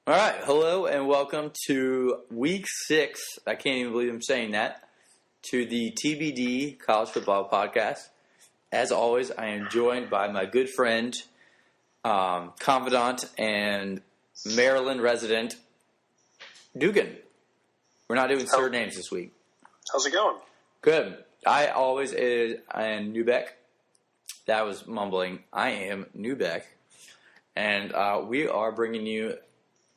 All right, hello and welcome to Week 6. I can't even believe I'm saying that. To the TBD College Football Podcast. As always, I am joined by my good friend, confidant, and Maryland resident, Dugan. We're not doing surnames this week. How's it going? Good. I am Neubeck. That was mumbling. I am Neubeck. And we are bringing you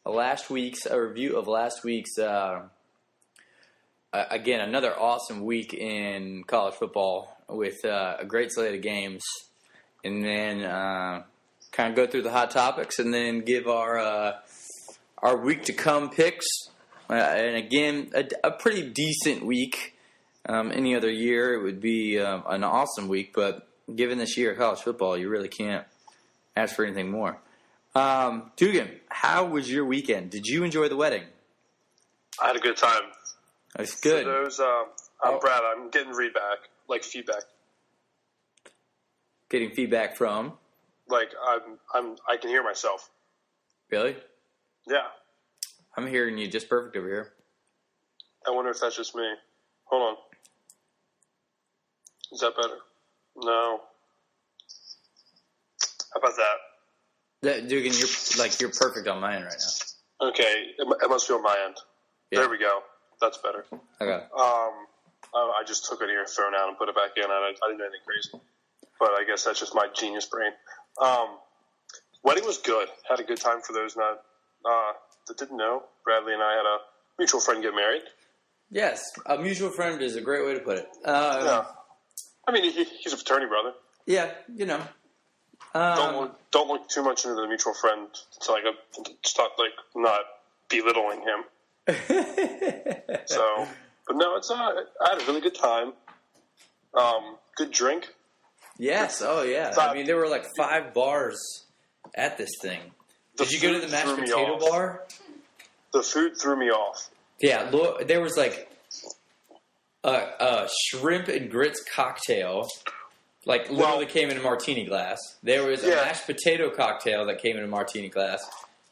a review of last week's, again, another awesome week in college football with a great slate of games. And then kind of go through the hot topics and then give our week to come picks. And again, a pretty decent week. Any other year, it would be an awesome week. But given this year of college football, you really can't ask for anything more. Dugan, how was your weekend? Did you enjoy the wedding? I had a good time. That's good. For those, I'm Brad. I'm getting feedback. Getting feedback from? Like I can hear myself. Really? Yeah. I'm hearing you just perfect over here. I wonder if that's just me. Hold on. Is that better? No. How about that? Dugan, you're perfect on my end right now. Okay, it must be on my end. Yeah. There we go. That's better. Okay. I just took an earphone out and put it back in. I didn't do anything crazy, but I guess that's just my genius brain. Wedding was good. Had a good time for those that didn't know. Bradley and I had a mutual friend get married. Yes, a mutual friend is a great way to put it. Yeah. I mean, he's a fraternity brother. Yeah, you know. Don't look too much into the mutual friend to start not belittling him. So, but no, I had a really good time. Good drink. Yes. Oh yeah. I mean, there were 5 bars at this thing. Did you go to the mashed potato bar? The food threw me off. Yeah, there was a shrimp and grits cocktail. Literally came in a martini glass. There was a mashed potato cocktail that came in a martini glass,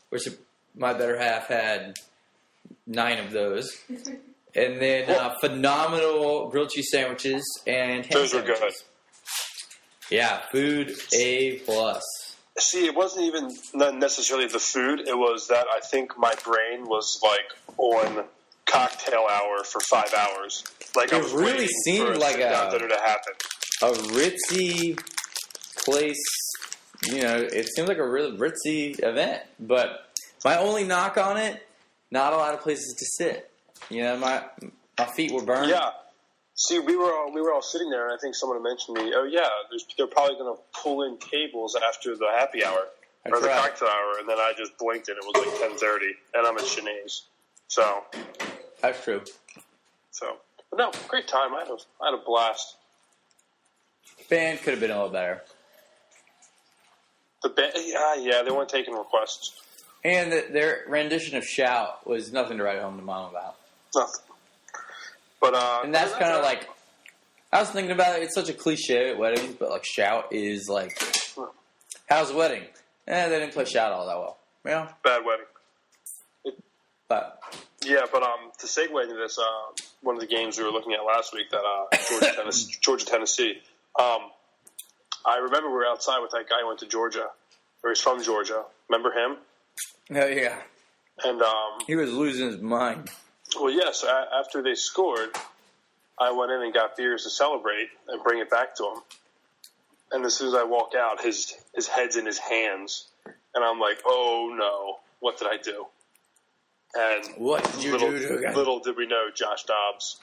which my better half had 9 of those. And then phenomenal grilled cheese sandwiches and ham those sandwiches. Were good. Yeah, food A+. See, it wasn't even not necessarily the food. It was that I think my brain was on cocktail hour for 5 hours. I was really seemed like dinner to happen. A ritzy place, it seemed like a really ritzy event. But my only knock on it, not a lot of places to sit. My feet were burned. Yeah. See, we were all sitting there, and I think someone mentioned me. Oh yeah, they're probably going to pull in tables after the happy hour or the cocktail hour, and then I just blinked and it was 10:30, and I'm at Cheney's. So that's true. So, but no, great time. I had a blast. Band could have been a little better. The band, yeah, they weren't taking requests. And their rendition of "Shout" was nothing to write home to mom about. Nothing. But and that's kind of I was thinking about it. It's such a cliche at weddings, but "Shout" is how's the wedding? They didn't play "Shout" all that well. Yeah, bad wedding. But to segue into this, one of the games we were looking at last week, that Georgia Tennessee. I remember we were outside with that guy who went to Georgia, or he's from Georgia. Remember him? Oh yeah. And he was losing his mind. Well, yes. After they scored, I went in and got beers to celebrate and bring it back to him. And as soon as I walk out, his head's in his hands, and I'm like, "Oh no, what did I do?" And what did you do? Little did we know, Josh Dobbs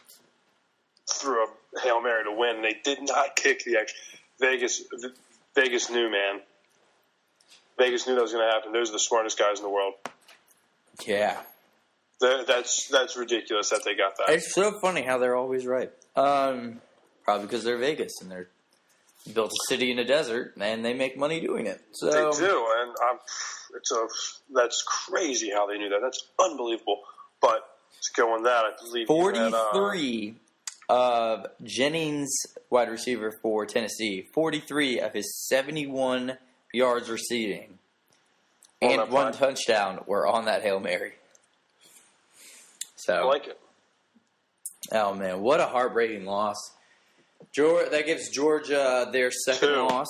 threw a Hail Mary to win. They did not kick the extra. Vegas knew, man. Vegas knew that was going to happen. Those are the smartest guys in the world. Yeah. That's ridiculous that they got that. It's so funny how they're always right. Probably because they're Vegas and they're built a city in a desert and they make money doing it. So they do, and that's crazy how they knew that. That's unbelievable. But to go on that, I believe 43 of Jennings, wide receiver for Tennessee, 43 of his 71 yards receiving and one touchdown were on that Hail Mary. So I like it. Oh, man, what a heartbreaking loss. That gives Georgia their second loss.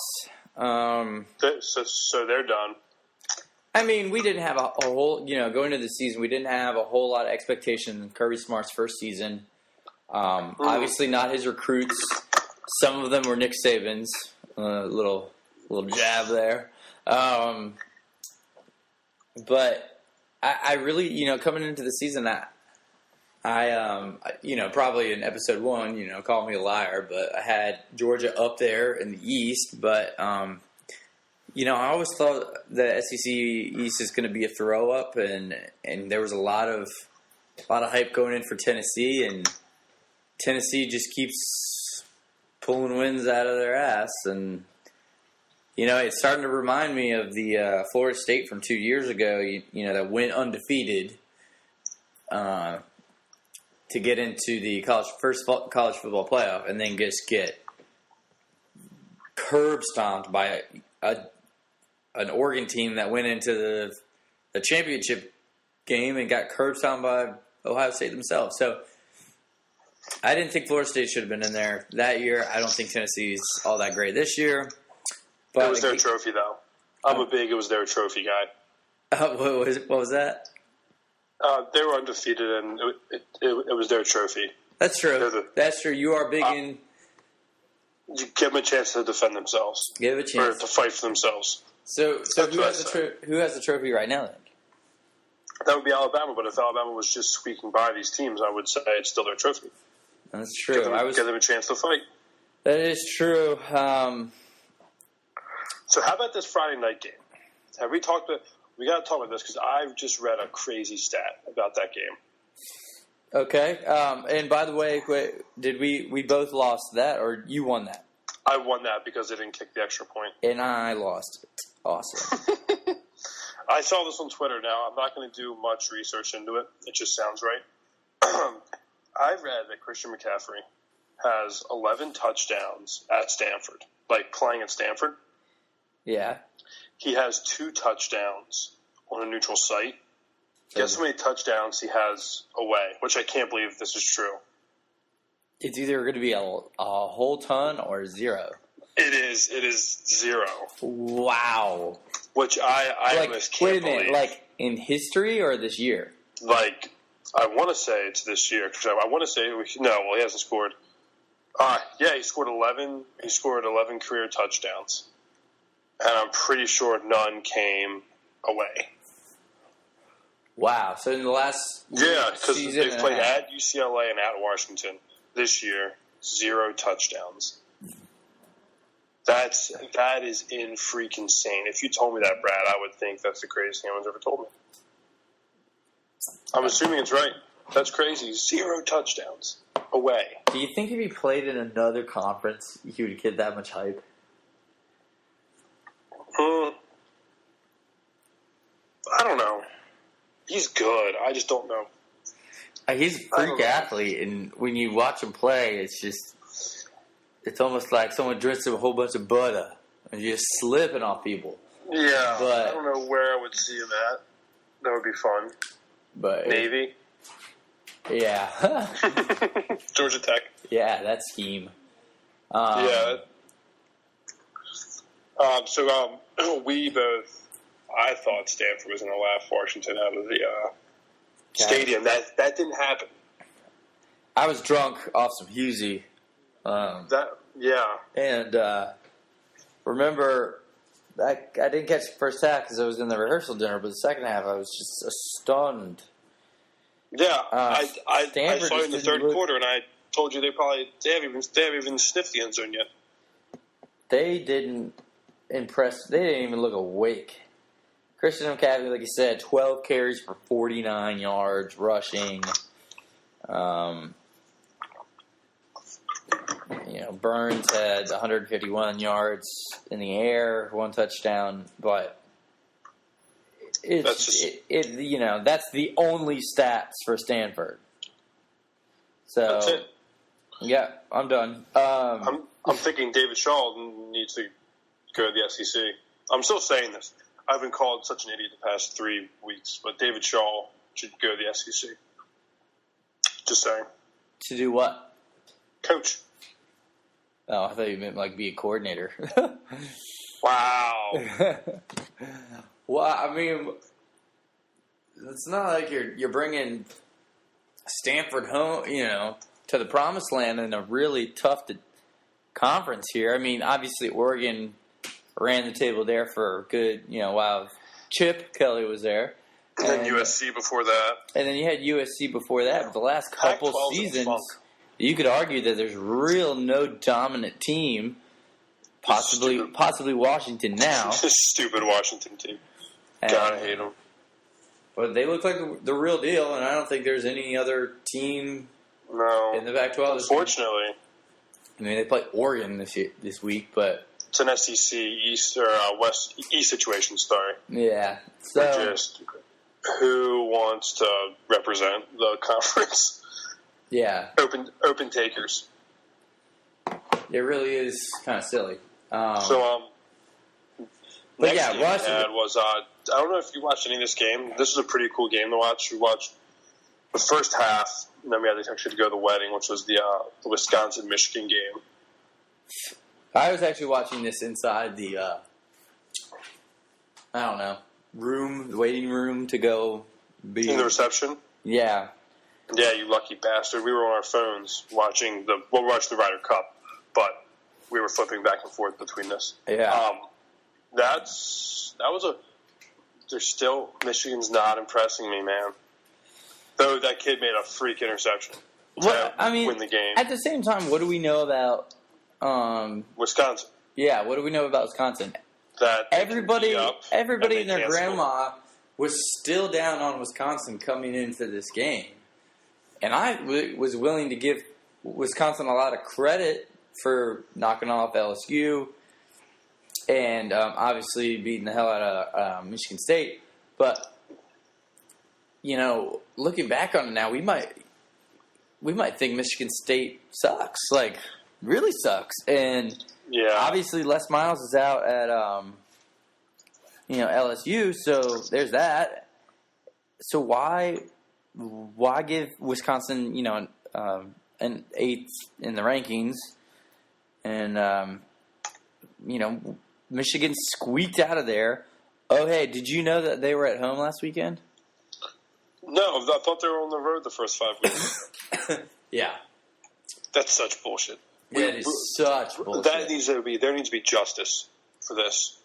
So they're done. I mean, we didn't have a whole, going into the season, we didn't have a whole lot of expectation in Kirby Smart's first season. Obviously not his recruits. Some of them were Nick Saban's. Little jab there. But I really, coming into the season, I probably in episode 1, call me a liar, but I had Georgia up there in the East. But, I always thought the SEC East is going to be a throw up, and there was a lot of hype going in for Tennessee, and Tennessee just keeps pulling wins out of their ass, and it's starting to remind me of the Florida State from 2 years ago, that went undefeated to get into the first college football playoff, and then just get curb stomped by an Oregon team that went into the championship game and got curb stomped by Ohio State themselves. So I didn't think Florida State should have been in there that year. I don't think Tennessee's all that great this year. But it was their trophy, though. It was their trophy guy. What was that? They were undefeated, and it was their trophy. That's true. That's true. You are big in... You give them a chance to defend themselves. Give a chance. Or to fight for themselves. So who has the trophy right now, then? That would be Alabama, but if Alabama was just squeaking by these teams, I would say it's still their trophy. That's true. Give them a chance to fight. That is true. So how about this Friday night game? Have we talked about... We got to talk about this because I've just read a crazy stat about that game. Okay. And by the way, did we both lost that, or you won that? I won that because they didn't kick the extra point. And I lost it. Awesome. I saw this on Twitter. Now, I'm not going to do much research into it. It just sounds right. I read that Christian McCaffrey has 11 touchdowns at Stanford, like playing at Stanford. Yeah. He has 2 touchdowns on a neutral site. Guess how many touchdowns he has away, which I can't believe this is true. It's either going to be a whole ton or 0. It is 0. Wow. Which I almost can't believe. Like in history or this year? Like, I want to say it's this year. I want to say, he hasn't scored. He scored 11. He scored 11 career touchdowns. And I'm pretty sure none came away. Wow. So in the last because they've played at UCLA and at Washington this year, 0 touchdowns. That is in freaking insane. If you told me that, Brad, I would think that's the craziest thing anyone's ever told me. I'm assuming it's right. That's crazy. 0 touchdowns away. Do you think if he played in another conference, he would get that much hype? I don't know. He's good. I just don't know. He's a freak athlete, and when you watch him play, it's almost like someone drinks a whole bunch of butter and you're just slipping off people. Yeah, but I don't know where I would see him at. That would be fun. But Navy. Yeah. Georgia Tech. Yeah, that scheme. We both. I thought Stanford was going to laugh Washington out of the stadium. That didn't happen. I was drunk off some Husey. And remember, I didn't catch the first half because I was in the rehearsal dinner, but the second half I was just stunned. Yeah, I saw you in the third quarter, and I told you they haven't even sniffed the end zone yet. They didn't impress. They didn't even look awake. Christian McCaffrey, like you said, 12 carries for 49 yards rushing. Burns had 151 yards in the air, 1 touchdown, but that's the only stats for Stanford. So that's it. Yeah, I'm done. I'm thinking David Shaw needs to go to the SEC. I'm still saying this. I've been called such an idiot the past 3 weeks, but David Shaw should go to the SEC. Just saying. To do what? Coach. Oh, I thought you meant like be a coordinator. Wow. Well, I mean, it's not like you're bringing Stanford home, to the promised land in a really tough conference here. I mean, obviously Oregon ran the table there for a good, while Chip Kelly was there. And then USC before that. And then you had USC before that. But the last couple seasons, you could argue that there's no dominant team. Possibly Washington now. Stupid Washington team. Gotta hate them. But they look like the real deal, and I don't think there's any other team in the Pac-12. Unfortunately. I mean, they play Oregon this week, but it's an SEC East or West East situation. Sorry. Yeah. So just who wants to represent the conference? Yeah. Open takers. It really is kind of silly. But yeah, Washington was. I don't know if you watched any of this game. This was a pretty cool game to watch. We watched the first half, and then we had to actually go to the wedding, which was the Wisconsin-Michigan game. I was actually watching this inside the, the waiting room to go be in the reception. Yeah. Yeah, you lucky bastard. We were on our phones watching the Ryder Cup, but we were flipping back and forth between this. Yeah. Michigan's not impressing me, man. Though that kid made a freak interception to win the game. At the same time, what do we know about Wisconsin? Yeah, what do we know about Wisconsin? That everybody and their grandma was still down on Wisconsin coming into this game. And I was willing to give Wisconsin a lot of credit for knocking off LSU and obviously beating the hell out of Michigan State. But, looking back on it now, we might think Michigan State sucks. Like, really sucks. And obviously Les Miles is out at, LSU, so there's that. So why give Wisconsin, an 8th in the rankings, and Michigan squeaked out of there. Oh, hey, did you know that they were at home last weekend? No, I thought they were on the road the first 5 weeks. Yeah, that's such bullshit. Yeah, it is such bullshit. There needs to be justice for this,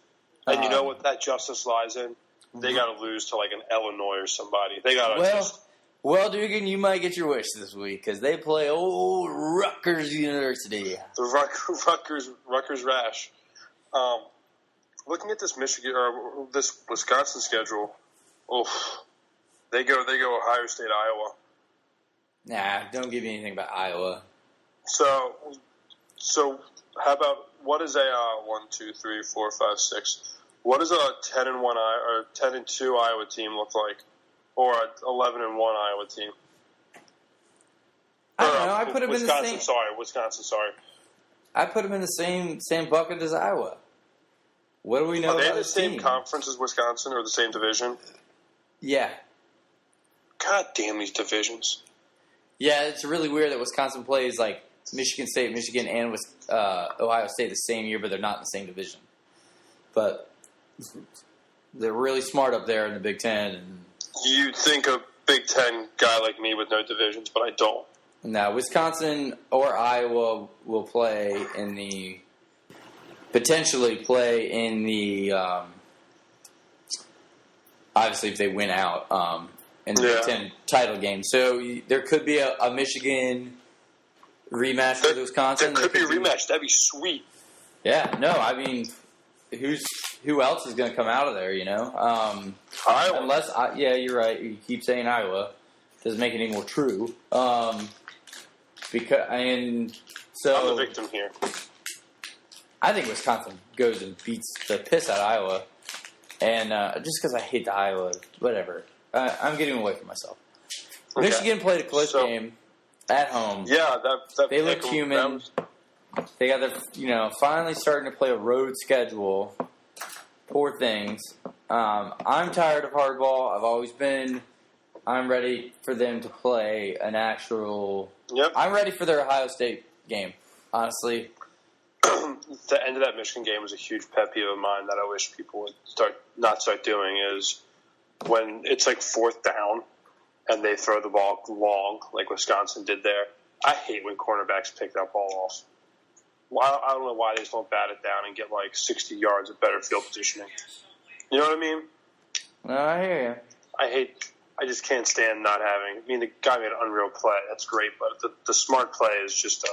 and you know what that justice lies in? They got to lose to like an Illinois or somebody. They got to. Well, Dugan, you might get your wish this week because they play old Rutgers University. The Rutgers Rash. Looking at this Michigan or this Wisconsin schedule, they go Ohio State, Iowa. Nah, don't give me anything about Iowa. So how about what is a 1, 2, 3, 4, 5, 6? What does a 10-1 or 10-2 Iowa team look like? Or an 11-1 Iowa team. I don't know. I put them in the same. Wisconsin. Sorry. I put them in the same bucket as Iowa. What do we know? Are they about the same team? conference as Wisconsin or the same division? Yeah. God damn these divisions. Yeah, it's really weird that Wisconsin plays like Michigan State, Michigan, and Ohio State the same year, but they're not in the same division. But they're really smart up there in the Big Ten. And you'd think a Big Ten guy like me with no divisions, but I don't. Now, Wisconsin or Iowa will potentially play in the, obviously if they win out, in the Big Ten title game. So there could be a Michigan rematch with Wisconsin. There could be a rematch. That'd be sweet. Yeah, no, I mean, who else is going to come out of there, Iowa. Unless, you're right. You keep saying Iowa. Doesn't make it any more true. I'm the victim here. I think Wisconsin goes and beats the piss out of Iowa. And just because I hate the Iowa, whatever. I'm getting away from myself. Okay. Michigan played a close game at home. Yeah, they look human. They got finally starting to play a road schedule. Poor things. I'm tired of hardball. I've always been. I'm ready for them to play an actual. Yep. I'm ready for their Ohio State game. Honestly, The end of that Michigan game was a huge pet peeve of mine that I wish people would not start doing is when it's like 4th down and they throw the ball long, like Wisconsin did there. I hate when cornerbacks pick that ball off. Well, I don't know why they just don't bat it down and get like 60 yards of better field positioning. You know what I mean? no, I hear you. I just can't stand not having. I mean, the guy made an unreal play. That's great, but the smart play is just to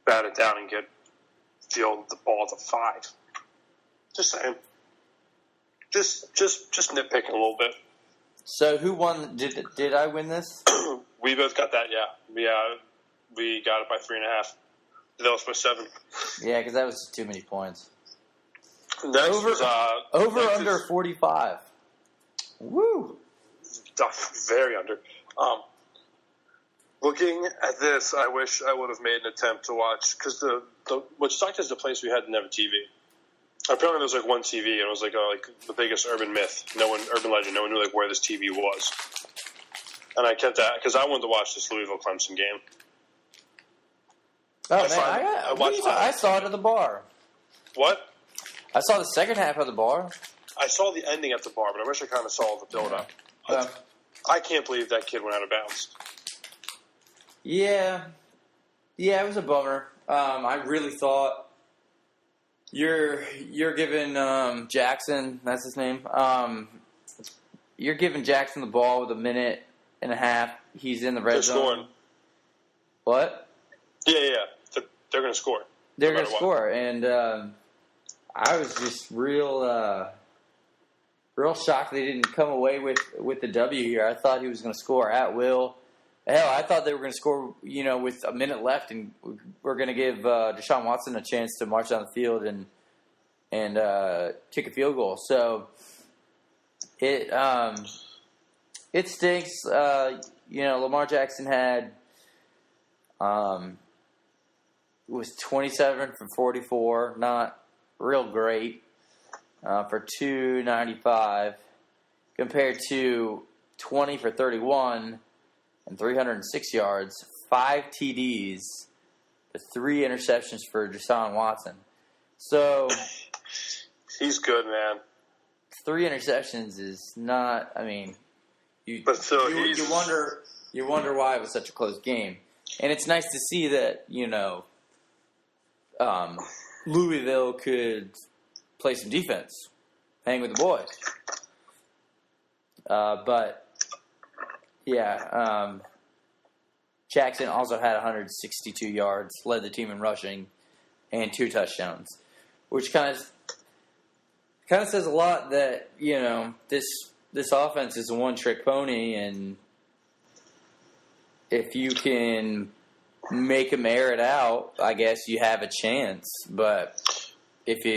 bat it down and get field the ball to 5. Just saying. Just nitpicking a little bit. So who won? Did I win this? We both got that. Yeah, we got it by 3.5. That was by 7. Yeah, because that was too many points. Next was, over next under is, 45. Woo! Very under. Looking at this, I wish I would have made an attempt to watch because what sucked is the place we had never TV. Apparently, there was like one TV, and it was like the biggest urban myth. Urban legend. No one knew like where this TV was. And I kept that because I wanted to watch this Louisville Clemson game. Oh I saw it at the bar. What? I saw the second half of the bar. I saw the ending at the bar, but I wish I kind of saw the build-up. I can't believe that kid went out of bounds. Yeah, it was a bummer. I really thought you're giving Jackson, that's his name. You're giving Jackson the ball with 1.5 minutes. He's in the red zone. Scoring. What? Yeah. They're going to score. They're going to score, and I was just real shocked they didn't come away with the W here. I thought he was going to score at will. Hell, I thought they were going to score, with 1 minute left, and we're going to give Deshaun Watson a chance to march down the field and kick a field goal. So it stinks. Lamar Jackson had was 27 for 44, not real great for 295, compared to 20 for 31 and 306 yards, 5 TDs, the 3 interceptions for Deshaun Watson. So he's good, man. 3 interceptions is not. I mean, you wonder why it was such a close game, and it's nice to see that Louisville could play some defense, hang with the boys. But yeah, Jackson also had 162 yards, led the team in rushing, and 2 touchdowns, which kind of says a lot that this offense is a one-trick pony, and if you can make them air it out, I guess you have a chance. But if you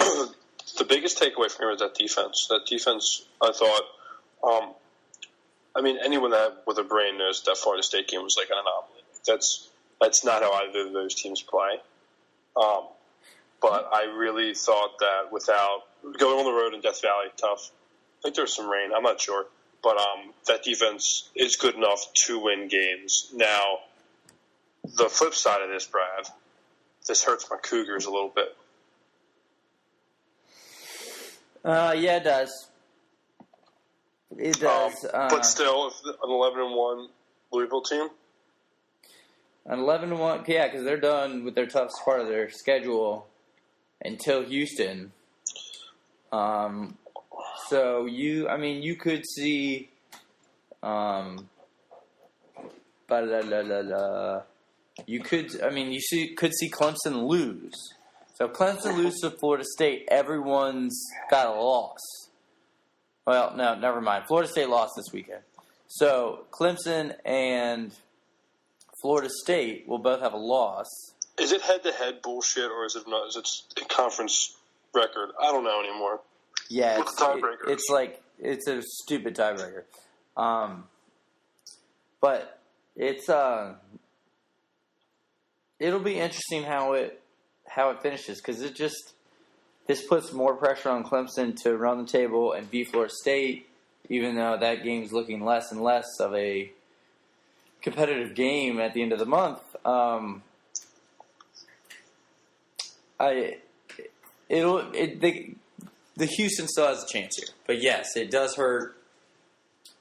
the biggest takeaway from here was that defense. That defense, I thought. Anyone with a brain knows that Florida State game was like an anomaly. That's not how either of those teams play. But I really thought that without going on the road in Death Valley, tough. I think there was some rain. I'm not sure. But that defense is good enough to win games. Now, the flip side of this, Brad, this hurts my Cougars a little bit. Yeah, it does. It does. But still, an 11-1 Louisville team. An 11-1, yeah, because they're done with their toughest part of their schedule until Houston. So you could see, could see Clemson lose. So if Clemson loses to Florida State, everyone's got a loss. Well, no, never mind. Florida State lost this weekend. So Clemson and Florida State will both have a loss. Is it head-to-head bullshit, or is it not? Is it a conference record? I don't know anymore. Yeah, it's a stupid tiebreaker. But it's it'll be interesting how it finishes, because this puts more pressure on Clemson to run the table and beat Florida State, even though that game's looking less and less of a competitive game at the end of the month. The Houston still has a chance here, but yes, it does hurt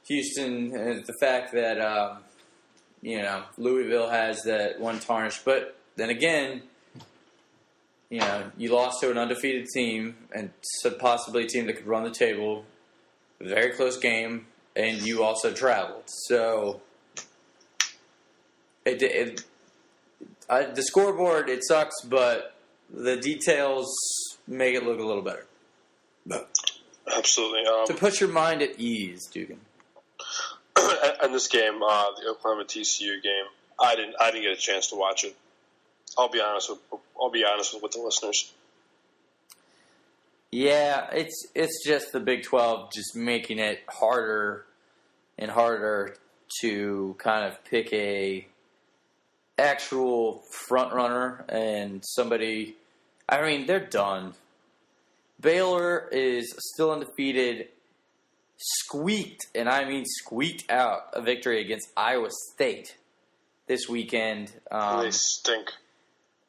Houston, the fact that Louisville has that one tarnish. But then again, you lost to an undefeated team and possibly a team that could run the table. Very close game, and you also traveled. So the scoreboard, it sucks, but the details make it look a little better. Absolutely. To put your mind at ease, Dugan. And this game, the Oklahoma TCU game, I didn't get a chance to watch it. I'll be honest with the listeners. Yeah, it's just the Big 12 just making it harder and harder to kind of pick a actual front runner and somebody. I mean, they're done. Baylor is still undefeated. Squeaked, and I mean squeaked out a victory against Iowa State this weekend. They stink.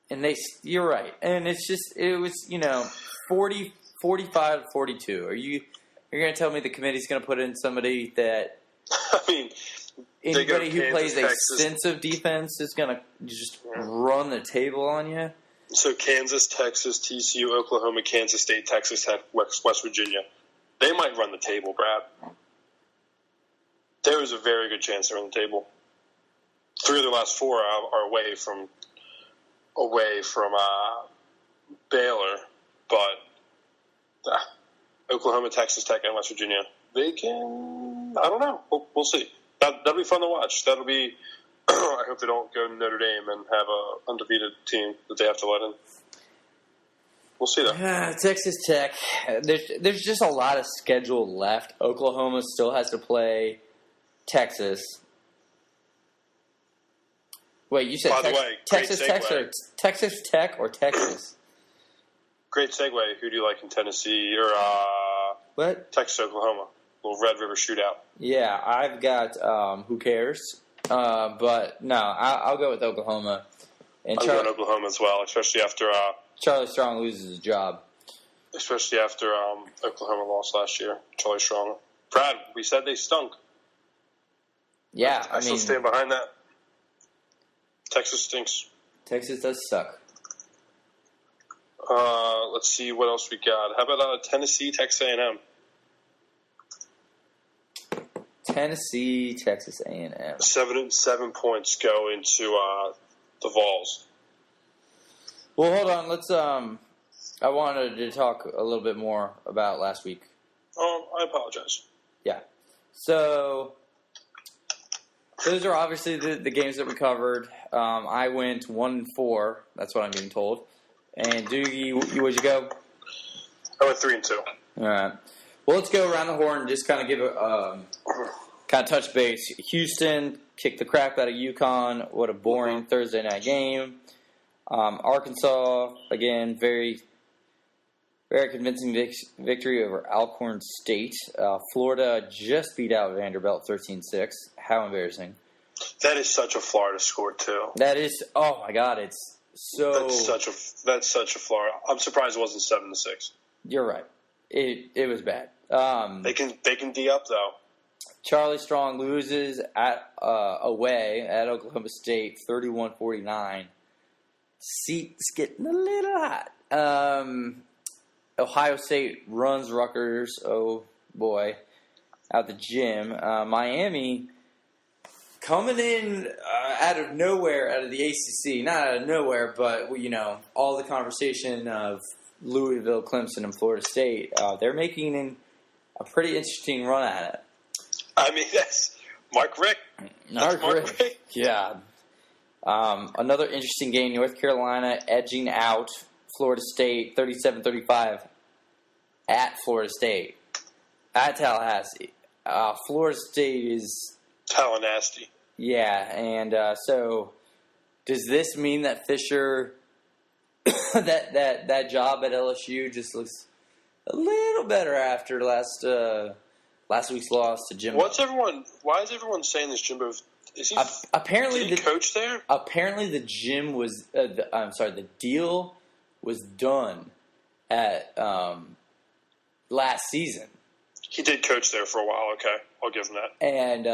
And you're right. And it was 40, 45-42. You're going to tell me the committee's going to put in somebody that I mean, anybody who plays a extensive defense is going to just run the table on you? So Kansas, Texas, TCU, Oklahoma, Kansas State, Texas Tech, West Virginia. They might run the table, Brad. There is a very good chance they're on the table. 3 of the last 4 are away from Baylor, but Oklahoma, Texas Tech, and West Virginia, they can. I don't know. We'll see. That'll be fun to watch. That'll be. I hope they don't go to Notre Dame and have a undefeated team that they have to let in. We'll see though. Texas Tech. There's just a lot of schedule left. Oklahoma still has to play Texas. Wait, you said Texas Tech or Texas? Great segue. Who do you like in Tennessee or what? Texas, Oklahoma? Little Red River shootout. Yeah, I've got who cares? But no, I'll go with Oklahoma. And I'm going Oklahoma as well, especially after Charlie Strong loses his job. Especially after Oklahoma lost last year. Charlie Strong. Brad, we said they stunk. Yeah, I still stand behind that. Texas stinks. Texas does suck. Let's see what else we got. How about Tennessee, Texas A&M? Tennessee, Texas A&M. 7 points go into the Vols. Well, hold on. Let's. I wanted to talk a little bit more about last week. I apologize. Yeah. So those are obviously the games that we covered. I went 1-4. That's what I'm being told. And Doogie, where'd you go? I went 3-2. All right. Well, let's go around the horn and just kind of give a kind of touch base. Houston kicked the crap out of UConn. What a boring Thursday night game. Arkansas, again, very, very convincing victory over Alcorn State. Florida just beat out Vanderbilt 13-6. How embarrassing. That is such a Florida score, too. That is, oh my God, it's so. That's such a Florida. I'm surprised it wasn't 7-6. You're right. It was bad. They can D up, though. Charlie Strong loses away at Oklahoma State 31-49. Seat's getting a little hot. Ohio State runs Rutgers, oh boy, out the gym. Miami coming in out of nowhere, out of the ACC. Not out of nowhere, but, all the conversation of Louisville, Clemson, and Florida State. They're making a pretty interesting run at it. I mean, that's Mark Richt. Mark Richt. Yeah. Another interesting game, North Carolina edging out Florida State 37-35 at Florida State. At Tallahassee. Florida State is... Tallahassee. Yeah, and so does this mean that Fisher that job at LSU just looks a little better after last week's loss to Jimbo. Why is everyone saying this Jimbo? Is he apparently did he coach there? Apparently the gym was. The deal was done at last season. He did coach there for a while. Okay, I'll give him that. And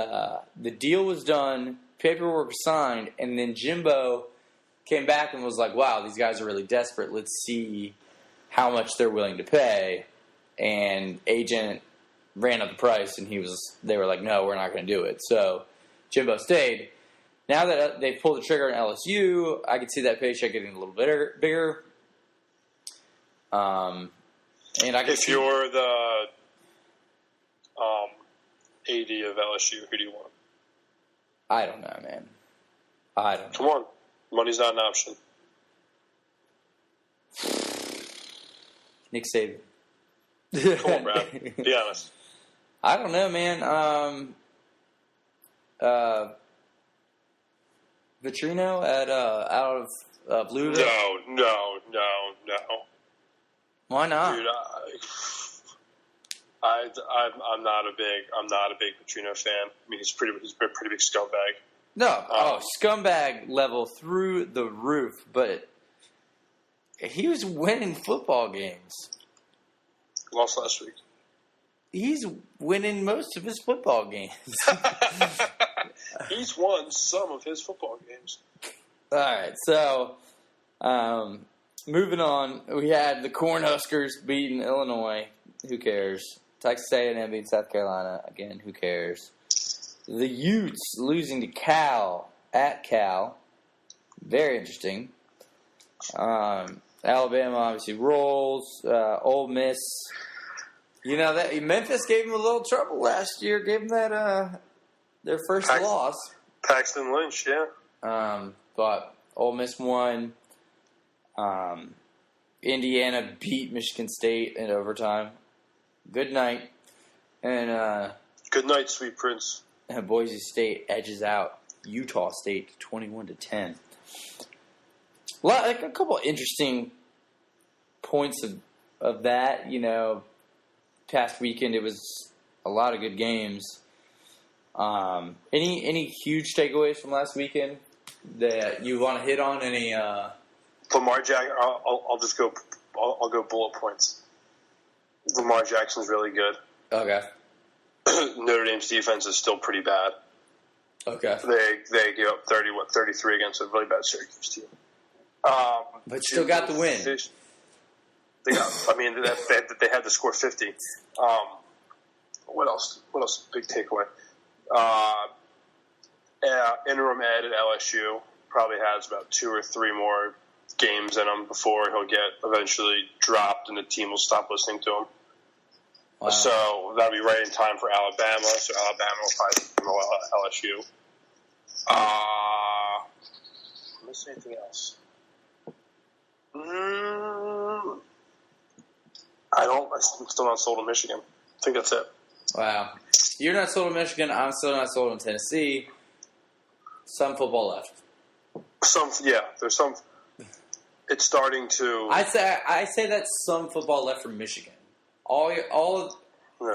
the deal was done, paperwork was signed, and then Jimbo came back and was like, "Wow, these guys are really desperate. Let's see how much they're willing to pay." And agent ran up the price, and they were like, "No, we're not going to do it." So Jimbo stayed. Now that they've pulled the trigger on LSU, I could see that paycheck getting a little bigger. And I if you're the AD of LSU, who do you want? I don't know, man. I don't know. Come on. Money's not an option. Nick Saban. Come on, Brad. Be honest. I don't know, man. Vitrino out of Louisville? No. Why not? Dude, I'm not a big Petrino fan. I mean, he's a pretty big scumbag. No, scumbag level through the roof. But he was winning football games. Lost last week. He's winning most of his football games. He's won some of his football games. All right, so moving on, we had the Cornhuskers beating Illinois. Who cares? Texas A&M beating South Carolina. Again, who cares? The Utes losing to Cal at Cal. Very interesting. Alabama obviously rolls. Ole Miss. You know that Memphis gave them a little trouble last year. Gave them that their first loss. Paxton Lynch, yeah. But Ole Miss won. Indiana beat Michigan State in overtime. Good night. And good night, sweet prince. And Boise State edges out Utah State 21-10. Like a couple interesting points of that. You know, past weekend it was a lot of good games. Any huge takeaways from last weekend that you want to hit on? Any? Lamar Jackson. I'll just go. I'll go bullet points. Lamar Jackson's really good. Okay. Notre Dame's defense is still pretty bad. Okay. They gave up 33 against a really bad Syracuse team. But still got the win. They had to score 50. What else? Big takeaway. Interim ed at LSU probably has about 2 or 3 more games in him before he'll get eventually dropped and the team will stop listening to him. Wow. So that'll be right in time for Alabama. So Alabama will probably beat LSU. Miss anything else? I'm still not sold on Michigan. I think that's it. Wow. You're not sold on Michigan. I'm still not sold on Tennessee. Some football left. There's some. It's starting to. I say that's some football left from Michigan.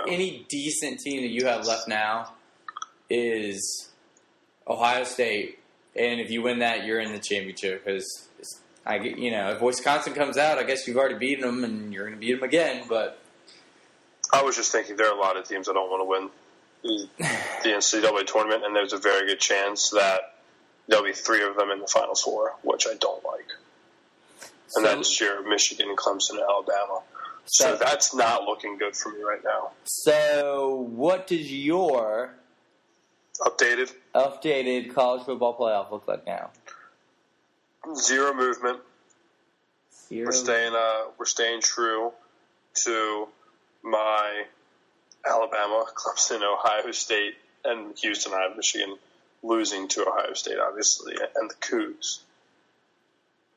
Any decent team that you have left now is Ohio State, and if you win that, you're in the championship. Because if Wisconsin comes out, I guess you've already beaten them, and you're going to beat them again. But I was just thinking there are a lot of teams that don't want to win the NCAA tournament, and there's a very good chance that there'll be 3 of them in the Final Four, which I don't like. And that's your Michigan, Clemson, and Alabama. So that's not looking good for me right now. So what does your updated college football playoff look like now? 0 movement. We're staying true to my Alabama, Clemson, Ohio State, and Houston. I have Michigan losing to Ohio State, obviously, and the Cougs.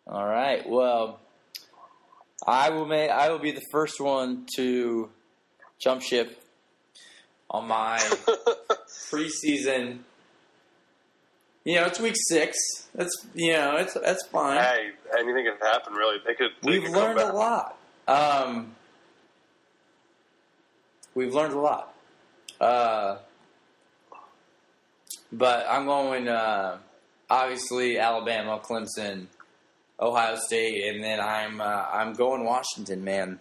All right. Well, I will be the first one to jump ship on my preseason It's week 6. That's fine. Hey, anything can happen, really. We've learned a lot. We've learned a lot. But I'm going, obviously, Alabama, Clemson, Ohio State, and then I'm going Washington, man.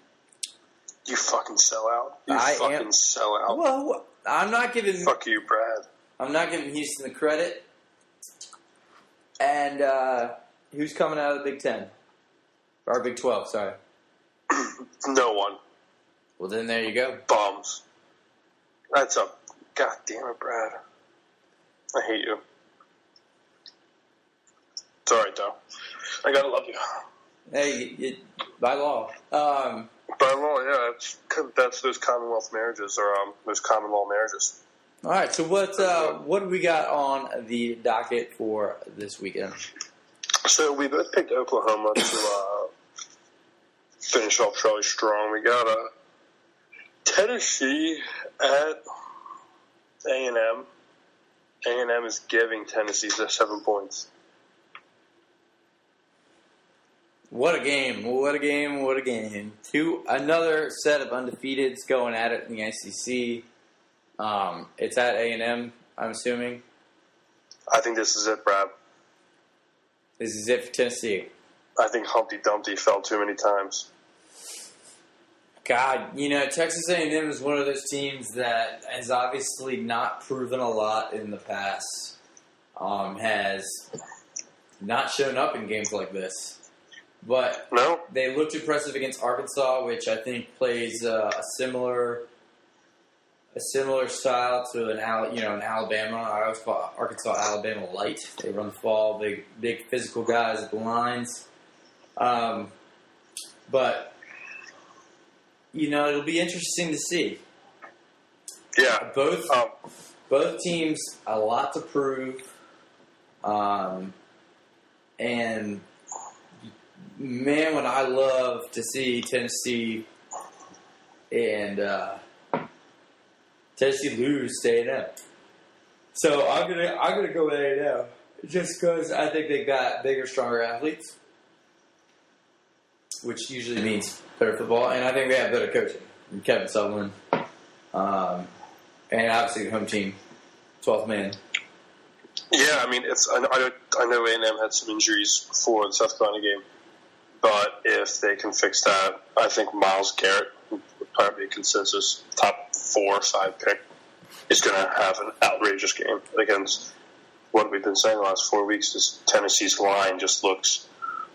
You fucking sell out. You sell out. Well, I'm not giving... Fuck you, Brad. I'm not giving Houston the credit. And who's coming out of the Big 10? Or Big 12, sorry. No one. Well, then there you go. Bums. That's a... God damn it, Brad. I hate you. It's alright, though. I gotta love you. Hey, by law. By law, yeah. That's those Commonwealth marriages, or those common law marriages. All right, so what do we got on the docket for this weekend? So we both picked Oklahoma to finish off really strong. We got Tennessee at A&M. A&M is giving Tennessee 7 points. What a game. What a game. What a game. Another set of undefeateds going at it in the SEC. It's at A&M, I'm assuming. I think this is it, Brad. This is it for Tennessee. I think Humpty Dumpty fell too many times. God, Texas A&M is one of those teams that has obviously not proven a lot in the past. Has not shown up in games like this. But they looked impressive against Arkansas, which I think plays a similar style to an Alabama. I always call Arkansas Alabama light. They run the ball, big physical guys at the lines. But it'll be interesting to see. Yeah, both teams a lot to prove, and man, would I love to see Tennessee and Tennessee lose to A&M. So I'm gonna go with A&M just because I think they've got bigger, stronger athletes, which usually means better football, and I think they have better coaching. Kevin Sutherland, and obviously the home team, 12th man. Yeah, I mean, I know A&M had some injuries before the South Carolina game, but if they can fix that, I think Myles Garrett would probably be a consensus top 4 or 5 pick. Is going to have an outrageous game against what we've been saying the last 4 weeks. Is Tennessee's line just looks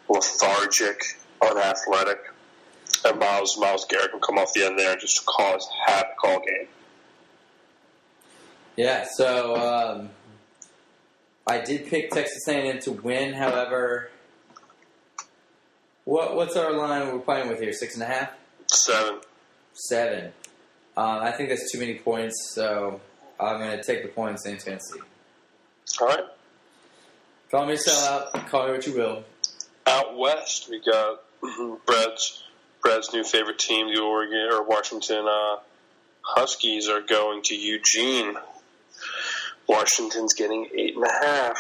lethargic, unathletic, and Myles Garrett can come off the end there and just cause havoc all game. Yeah, so I did pick Texas A&M to win. However, what's our line we're playing with here? 6.5? 7. 7. I think that's too many points, so I'm going to take the points in Tennessee. All right. Call me a sellout. Call me what you will. Out west, we got Brad's new favorite team, the Oregon or Washington Huskies, are going to Eugene. Washington's getting 8.5.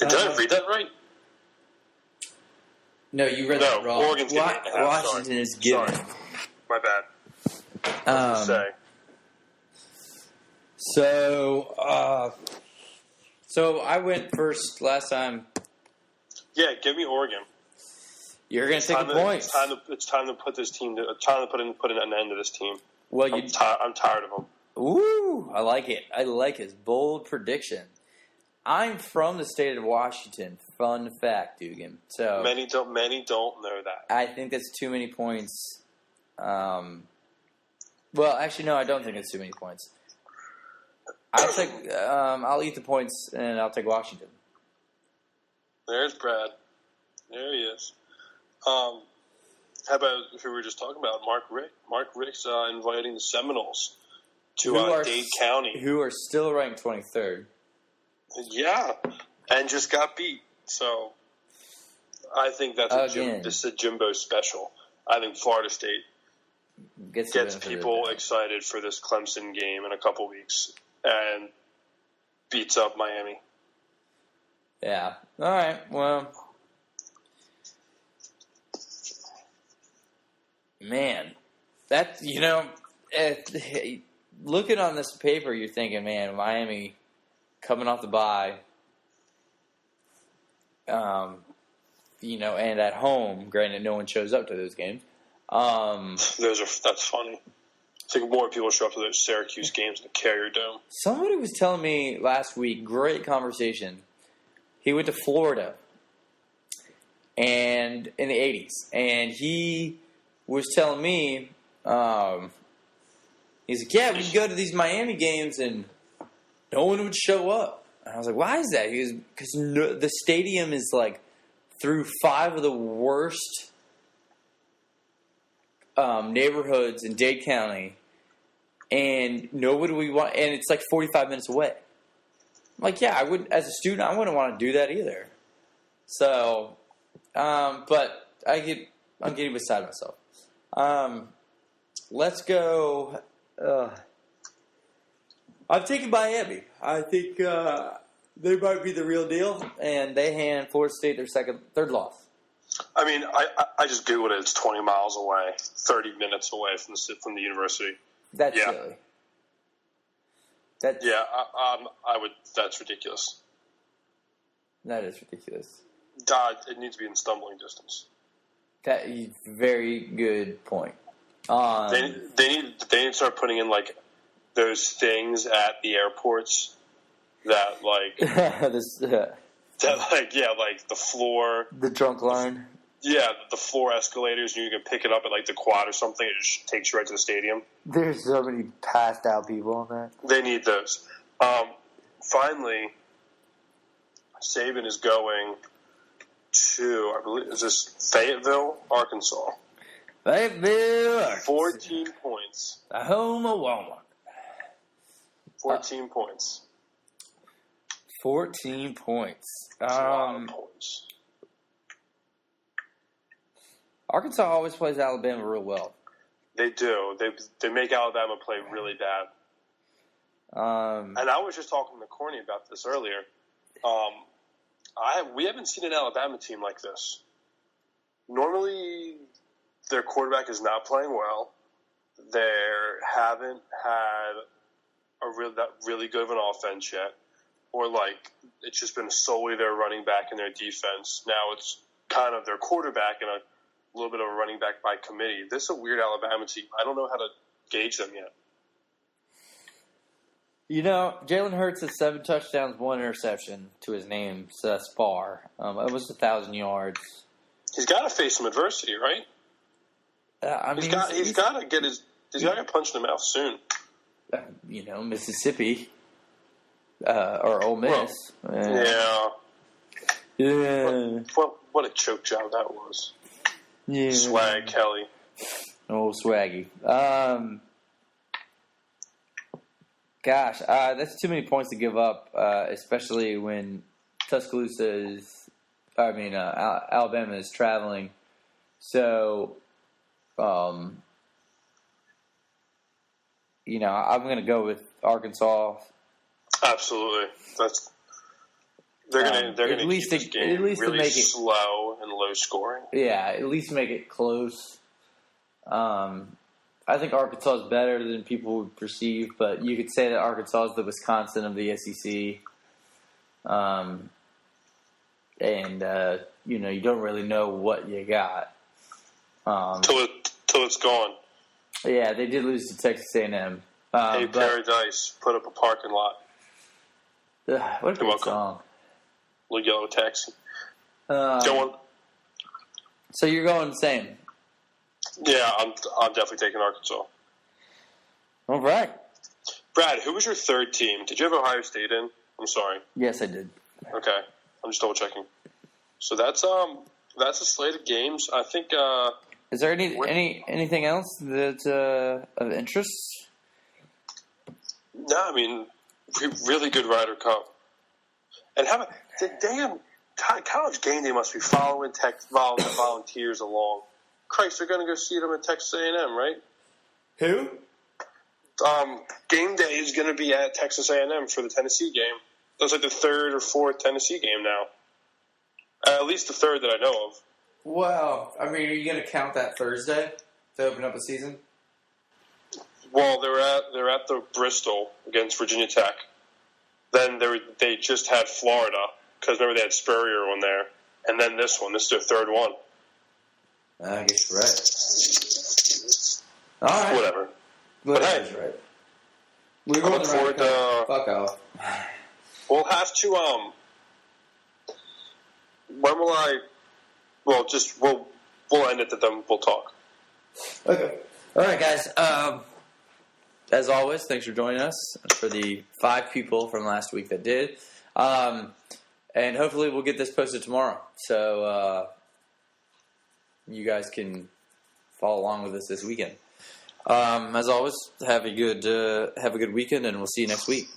Did I read that right? No, you read that wrong. Oregon's getting 8.5. Washington is giving. Sorry. My bad. Say. So I went first last time. Yeah, give me Oregon. You're going to take a point. It's time to put this team. Time to put an end to this team. Well, I'm tired of them. Ooh, I like it. I like his bold prediction. I'm from the state of Washington. Fun fact, Dugan. So many don't know that. I think that's too many points. Well, actually, no, I don't think it's too many points. I'll eat the points and I'll take Washington. There's Brad. There he is. How about if we were just talking about Mark Richt? Mark Richt's inviting the Seminoles to Dade County, who are still ranked 23rd. Yeah, and just got beat. So I think that's this is a Jimbo special. I think Florida State gets people excited for this Clemson game in a couple weeks and beats up Miami. Yeah. All right. Well, man, that looking on this paper, you're thinking, man, Miami coming off the bye, and at home. Granted, no one shows up to those games. That's funny. I think more people show up to those Syracuse games in the Carrier Dome. Somebody was telling me last week, great conversation. He went to Florida, and in the '80s, and he was telling me, he's like, yeah, we'd go to these Miami games, and no one would show up. And I was like, why is that? He goes, because the stadium is like through 5 of the worst neighborhoods in Dade County, and nobody we want, and it's like 45 minutes away. I'm like, yeah, I wouldn't, as a student, I wouldn't want to do that either. So, but I'm getting beside myself. Let's go. I'm taking Miami. I think they might be the real deal, and they hand Florida State their third loss. I mean, I just Googled it. It's 20 miles away, 30 minutes away from the university. That's silly. I would. That's ridiculous. That is ridiculous. It needs to be in stumbling distance. That is very good point. They need to start putting in like those things at the airports that like like the floor, the drunk line. Yeah, the floor escalators, and you can pick it up at like the quad or something. It just takes you right to the stadium. There's so many passed out people on that. They need those. Finally, Saban is going to, I believe, is this Fayetteville, Arkansas? Fayetteville, 14 points. The home of Walmart. 14 points. 14 points. That's a lot of points. Arkansas always plays Alabama real well. They do. They make Alabama play really bad. And I was just talking to Corny about this earlier. We haven't seen an Alabama team like this. Normally, their quarterback is not playing well. They haven't had that really good of an offense yet. Or, it's just been solely their running back and their defense. Now it's kind of their quarterback and a little bit of a running back by committee. This is a weird Alabama team. I don't know how to gauge them yet. Jalen Hurts has 7 touchdowns, 1 interception to his name thus far. It was 1,000 yards. He's got to face some adversity, right? He's got to get punched in the mouth soon. Mississippi or Ole Miss. Yeah. What a choke job that was. Yeah. Swag Kelly. Oh, swaggy. Gosh, that's too many points to give up, especially when Alabama is traveling. So, I'm going to go with Arkansas. Absolutely. They're going to keep this game really make it slow and low scoring. Yeah, at least make it close. I think Arkansas is better than people would perceive, but you could say that Arkansas is the Wisconsin of the SEC. You don't really know what you got. Till it's gone. Yeah, they did lose to Texas A&M. Paradise put up a parking lot. What a great song. Little Yellow Taxi. So you're going the same? Yeah, I'm definitely taking Arkansas. All right. Brad, who was your third team? Did you have Ohio State in? I'm sorry. Yes, I did. Okay, I'm just double checking. So that's a slate of games. I think. Is there anything else that's of interest? No, I mean, really good Ryder Cup. And how about the damn College Game Day must be following volunteers along. Christ, they're going to go see them at Texas A&M, right? Who? Game Day is going to be at Texas A&M for the Tennessee game. That's like the third or fourth Tennessee game now. At least the third that I know of. Well, I mean, are you going to count that Thursday to open up the season? Well, they're at the Bristol against Virginia Tech. Then they just had Florida because remember they had Spurrier one there, and then this one. This is their third one. I guess you're right. All right. Whatever. But hey, right. We're going forward to fuck off. We'll have to when will I? Well, just we'll end it, then we'll talk. Okay. All right, guys. As always, thanks for joining us for the 5 people from last week that did. And hopefully we'll get this posted tomorrow. So you guys can follow along with us this weekend. As always, have a good weekend, and we'll see you next week.